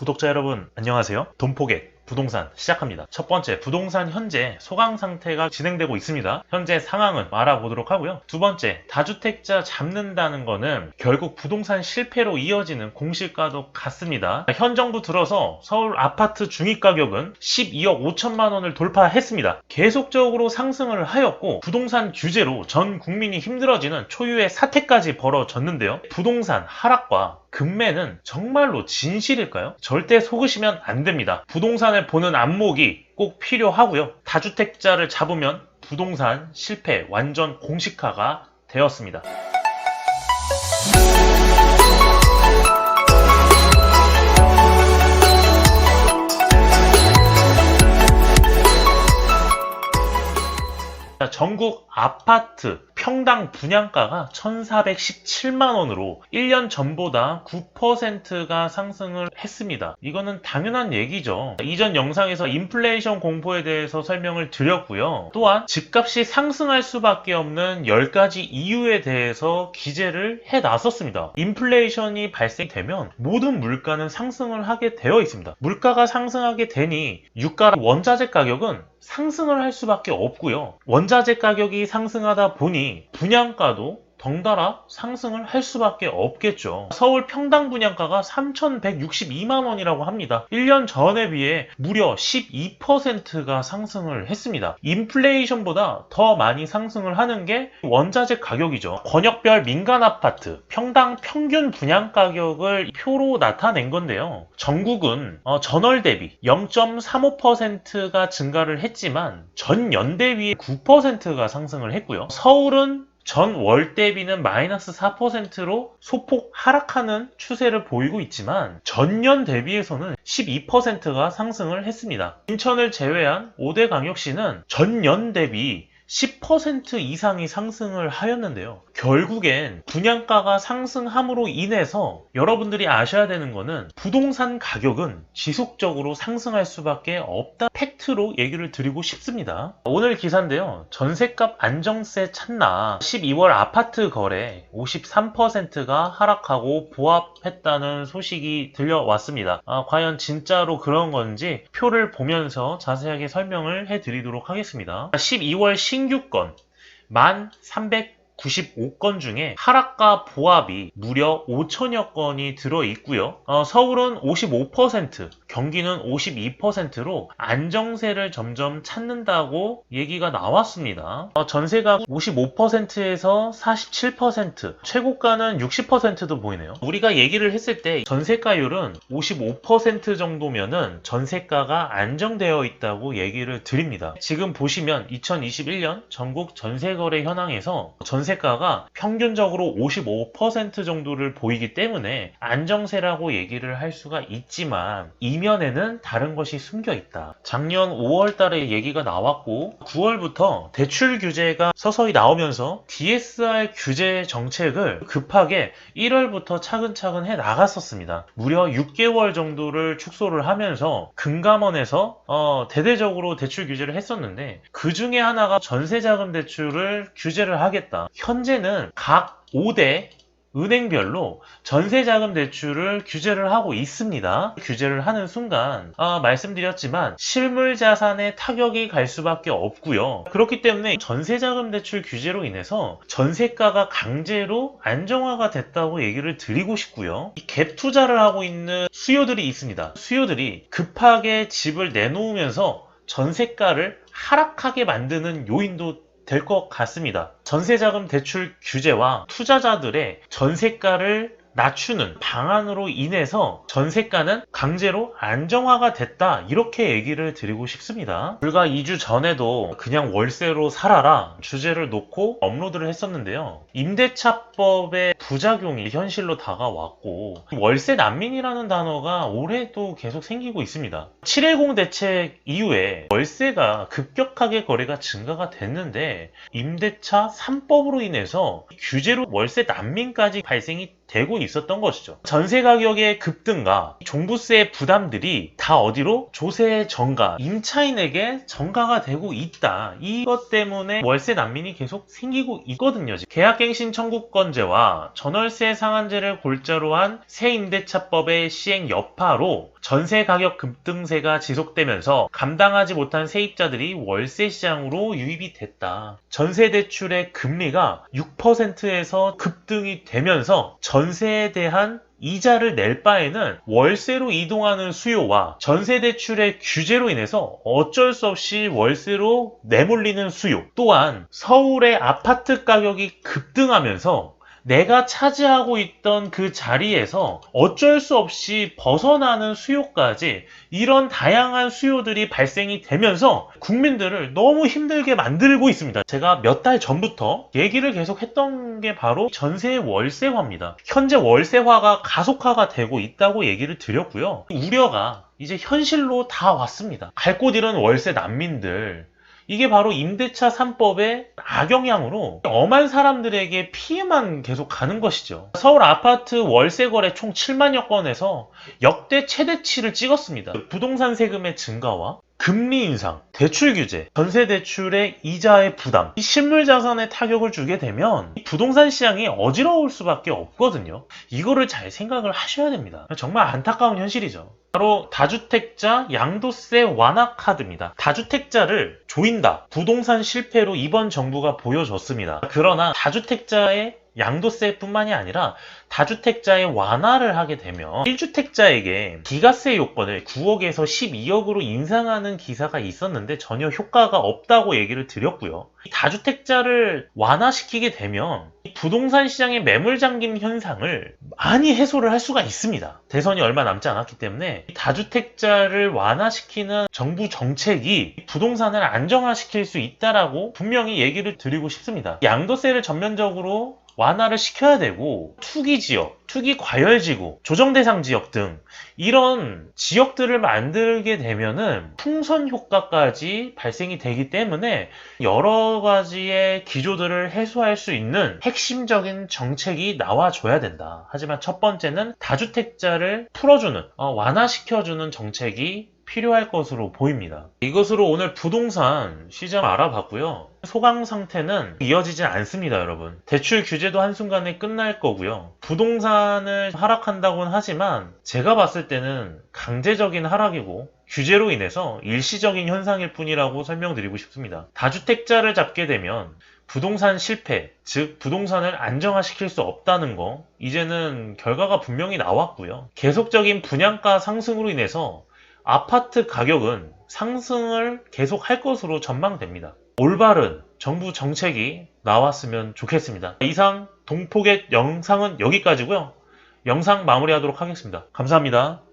구독자 여러분 안녕하세요. 돈포겟 부동산 시작합니다. 첫 번째, 부동산 현재 소강 상태가 진행되고 있습니다. 현재 상황은 알아보도록 하고요. 두 번째, 다주택자 잡는다는 거는 결국 부동산 실패로 이어지는 공실과도 같습니다. 현 정부 들어서 서울 아파트 중위가격은 12억 5천만 원을 돌파했습니다. 계속적으로 상승을 하였고 부동산 규제로 전 국민이 힘들어지는 초유의 사태까지 벌어졌는데요. 부동산 하락과 급매는 정말로 진실일까요? 절대 속으시면 안 됩니다. 부동산을 보는 안목이 꼭 필요하고요. 다주택자를 잡으면 부동산 실패 완전 공식화가 되었습니다. 전국 아파트 평당 분양가가 1,417만 원으로 1년 전보다 9%가 상승을 했습니다. 이거는 당연한 얘기죠. 이전 영상에서 인플레이션 공포에 대해서 설명을 드렸고요. 또한 집값이 상승할 수밖에 없는 10가지 이유에 대해서 기재를 해놨었습니다. 인플레이션이 발생되면 모든 물가는 상승을 하게 되어 있습니다. 물가가 상승하게 되니 유가 원자재 가격은 상승을 할 수밖에 없고요. 원자재 가격이 상승하다 보니 분양가도 덩달아 상승을 할 수밖에 없겠죠. 서울 평당 분양가가 3,162만 원이라고 합니다. 1년 전에 비해 무려 12%가 상승을 했습니다. 인플레이션보다 더 많이 상승을 하는 게 원자재 가격이죠. 권역별 민간 아파트 평당 평균 분양 가격을 표로 나타낸 건데요. 전국은 전월 대비 0.35%가 증가를 했지만 전년 대비 9%가 상승을 했고요. 서울은 전월 대비는 마이너스 4%로 소폭 하락하는 추세를 보이고 있지만 전년 대비해서는 12%가 상승을 했습니다. 인천을 제외한 5대 광역시는 전년 대비 10% 이상이 상승을 하였는데요. 결국엔 분양가가 상승함으로 인해서 여러분들이 아셔야 되는 거는 부동산 가격은 지속적으로 상승할 수밖에 없다 팩트로 얘기를 드리고 싶습니다. 오늘 기사인데요. 전셋값 안정세 찾나 12월 아파트 거래 53%가 하락하고 보합했다는 소식이 들려왔습니다. 과연 진짜로 그런 건지 표를 보면서 자세하게 설명을 해드리도록 하겠습니다. 12월 신규건 1,395건 중에 하락과 보합이 무려 5천여 건이 들어있고요. 서울은 55%, 경기는 52%로 안정세를 점점 찾는다고 얘기가 나왔습니다. 전세가 55%에서 47%, 최고가는 60%도 보이네요. 우리가 얘기를 했을 때 전세가율은 55% 정도면은 전세가가 안정되어 있다고 얘기를 드립니다. 지금 보시면 2021년 전국 전세거래 현황에서 전세가가 평균적으로 55% 정도를 보이기 때문에 안정세라고 얘기를 할 수가 있지만 이면에는 다른 것이 숨겨 있다. 작년 5월 달에 얘기가 나왔고 9월부터 대출 규제가 서서히 나오면서 DSR 규제 정책을 급하게 1월부터 차근차근 해 나갔었습니다. 무려 6개월 정도를 축소를 하면서 금감원에서 대대적으로 대출 규제를 했었는데 그 중에 하나가 전세자금 대출을 규제를 하겠다. 현재는 각 5대 은행별로 전세자금 대출을 규제를 하고 있습니다. 규제를 하는 순간 말씀드렸지만 실물자산에 타격이 갈 수밖에 없고요. 그렇기 때문에 전세자금 대출 규제로 인해서 전세가가 강제로 안정화가 됐다고 얘기를 드리고 싶고요. 이 갭 투자를 하고 있는 수요들이 있습니다. 수요들이 급하게 집을 내놓으면서 전세가를 하락하게 만드는 요인도 될 것 같습니다. 전세자금 대출 규제와 투자자들의 전세가를 낮추는 방안으로 인해서 전세가는 강제로 안정화가 됐다 이렇게 얘기를 드리고 싶습니다. 불과 2주 전에도 그냥 월세로 살아라 주제를 놓고 업로드를 했었는데요. 임대차법의 부작용이 현실로 다가왔고 월세 난민이라는 단어가 올해도 계속 생기고 있습니다. 710 대책 이후에 월세가 급격하게 거래가 증가가 됐는데 임대차 3법으로 인해서 규제로 월세 난민까지 발생이 되고 있었던 것이죠. 전세 가격의 급등과 종부세 부담들이 다 어디로? 조세 정가, 임차인에게 전가가 되고 있다. 이것 때문에 월세 난민이 계속 생기고 있거든요. 계약갱신 청구권제와 전월세 상한제를 골자로 한 세임대차법의 시행 여파로 전세 가격 급등세가 지속되면서 감당하지 못한 세입자들이 월세 시장으로 유입이 됐다. 전세 대출의 금리가 6%에서 급등이 되면서 전세에 대한 이자를 낼 바에는 월세로 이동하는 수요와 전세 대출의 규제로 인해서 어쩔 수 없이 월세로 내몰리는 수요, 또한 서울의 아파트 가격이 급등하면서 내가 차지하고 있던 그 자리에서 어쩔 수 없이 벗어나는 수요까지, 이런 다양한 수요들이 발생이 되면서 국민들을 너무 힘들게 만들고 있습니다. 제가 몇 달 전부터 얘기를 계속 했던 게 바로 전세 월세화입니다. 현재 월세화가 가속화가 되고 있다고 얘기를 드렸고요. 우려가 이제 현실로 다 왔습니다. 갈 곳 잃은 월세 난민들, 이게 바로 임대차 3법의 악영향으로 엄한 사람들에게 피해만 계속 가는 것이죠. 서울 아파트 월세 거래 총 7만여 건에서 역대 최대치를 찍었습니다. 부동산 세금의 증가와 금리 인상, 대출 규제, 전세 대출의 이자의 부담, 이 실물 자산에 타격을 주게 되면 부동산 시장이 어지러울 수밖에 없거든요. 이거를 잘 생각을 하셔야 됩니다. 정말 안타까운 현실이죠. 바로 다주택자 양도세 완화 카드입니다. 다주택자를 조인다. 부동산 실패로 이번 정부가 보여줬습니다. 그러나 다주택자의 양도세뿐만이 아니라 다주택자의 완화를 하게 되면 1주택자에게 비과세 요건을 9억에서 12억으로 인상하는 기사가 있었는데 전혀 효과가 없다고 얘기를 드렸고요. 다주택자를 완화시키게 되면 부동산 시장의 매물 잠김 현상을 많이 해소를 할 수가 있습니다. 대선이 얼마 남지 않았기 때문에 다주택자를 완화시키는 정부 정책이 부동산을 안정화시킬 수 있다라고 분명히 얘기를 드리고 싶습니다. 양도세를 전면적으로 완화를 시켜야 되고, 투기지역, 투기과열지구, 조정대상 지역 등 이런 지역들을 만들게 되면은 풍선 효과까지 발생이 되기 때문에 여러 가지의 기조들을 해소할 수 있는 핵심적인 정책이 나와줘야 된다. 하지만 첫 번째는 다주택자를 풀어주는, 완화시켜주는 정책이 필요할 것으로 보입니다. 이것으로 오늘 부동산 시장 알아봤고요. 소강 상태는 이어지지 않습니다, 여러분. 대출 규제도 한순간에 끝날 거고요. 부동산을 하락한다고는 하지만 제가 봤을 때는 강제적인 하락이고 규제로 인해서 일시적인 현상일 뿐이라고 설명드리고 싶습니다. 다주택자를 잡게 되면 부동산 실패, 즉 부동산을 안정화시킬 수 없다는 거, 이제는 결과가 분명히 나왔고요. 계속적인 분양가 상승으로 인해서 아파트 가격은 상승을 계속할 것으로 전망됩니다. 올바른 정부 정책이 나왔으면 좋겠습니다. 이상 동포겟 영상은 여기까지고요. 영상 마무리하도록 하겠습니다. 감사합니다.